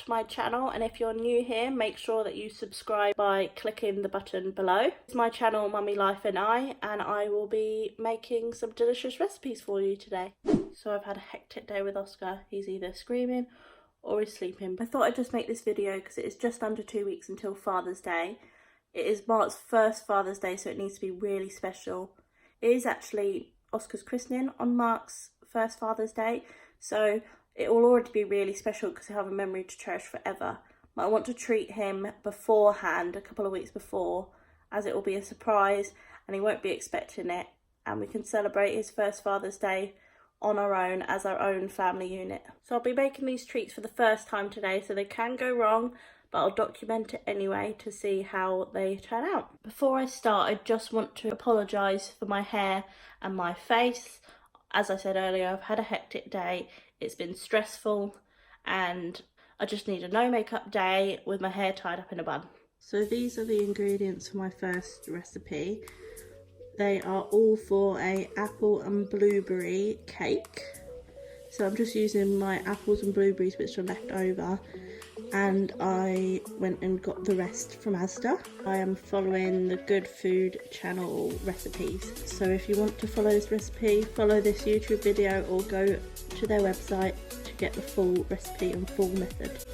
to my channel, and if you're new here, make sure that you subscribe by clicking the button below. It's my channel, Mummy Life and I will be making some delicious recipes for you today. So I've had a hectic day with Oscar. He's either screaming or he's sleeping. I thought I'd just make this video because it is just under 2 weeks until Father's Day. It is Mark's first Father's Day, so it needs to be really special. It is actually Oscar's christening on Mark's first Father's Day, so it will already be really special because he'll have a memory to cherish forever. But I want to treat him beforehand, a couple of weeks before, as it will be a surprise and he won't be expecting it, and we can celebrate his first Father's Day on our own as our own family unit. So I'll be making these treats for the first time today, so they can go wrong, but I'll document it anyway to see how they turn out. Before I start, I just want to apologise for my hair and my face. As I said earlier, I've had a hectic day. It's been stressful and I just need a no makeup day with my hair tied up in a bun. So these are the ingredients for my first recipe. They are all for a apple and blueberry cake. So I'm just using my apples and blueberries which are left over, and I went and got the rest from Asda. I am following the Good Food channel recipes. So if you want to follow this recipe, follow this YouTube video or go to their website to get the full recipe and full method.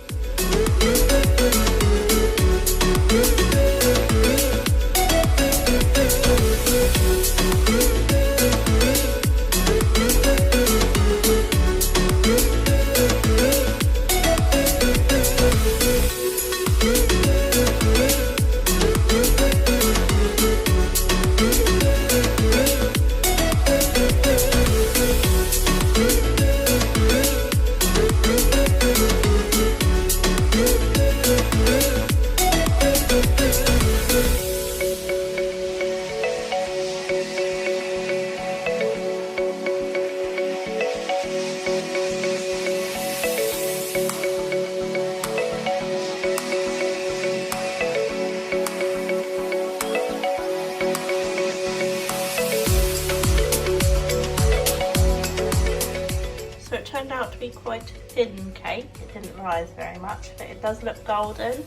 So it turned out to be quite a thin cake. It didn't rise very much, but it does look golden.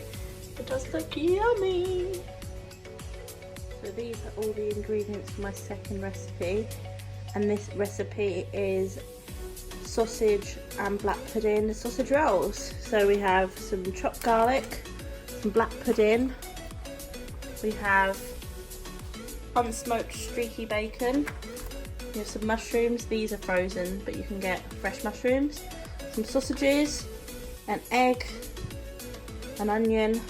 It does look yummy. So these are all the ingredients for my second recipe, and this recipe is sausage and black pudding sausage rolls. So we have some chopped garlic, some black pudding, we have unsmoked streaky bacon, we have some mushrooms. These are frozen, but you can get fresh mushrooms, some sausages, an egg, an onion,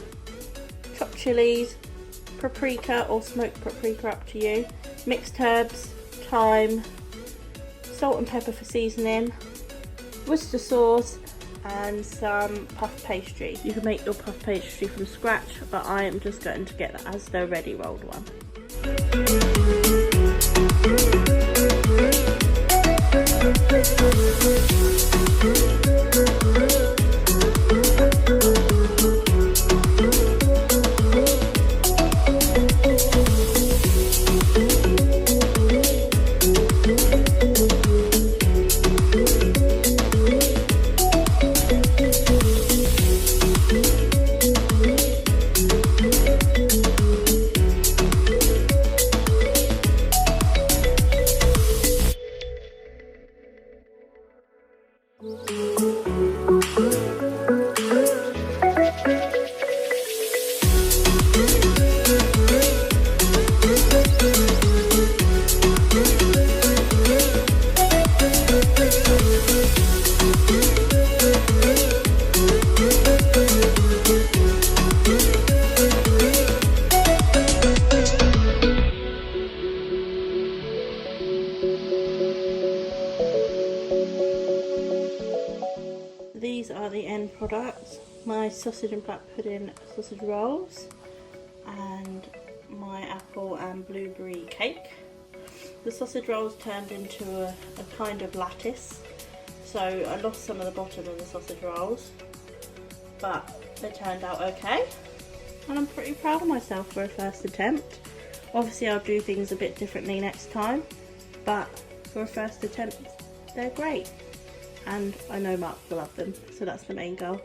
chopped chilies, paprika or smoked paprika, up to you, mixed herbs, thyme, salt and pepper for seasoning, Worcester sauce, and some puff pastry. You can make your puff pastry from scratch, but I am just going to get the Asda ready rolled one. These are the end products: my sausage and black pudding sausage rolls and my apple and blueberry cake. The sausage rolls turned into a kind of lattice, so I lost some of the bottom of the sausage rolls, but they turned out okay, and I'm pretty proud of myself for a first attempt. Obviously I'll do things a bit differently next time, but for a first attempt they're great, and I know Mark will love them, so that's the main goal.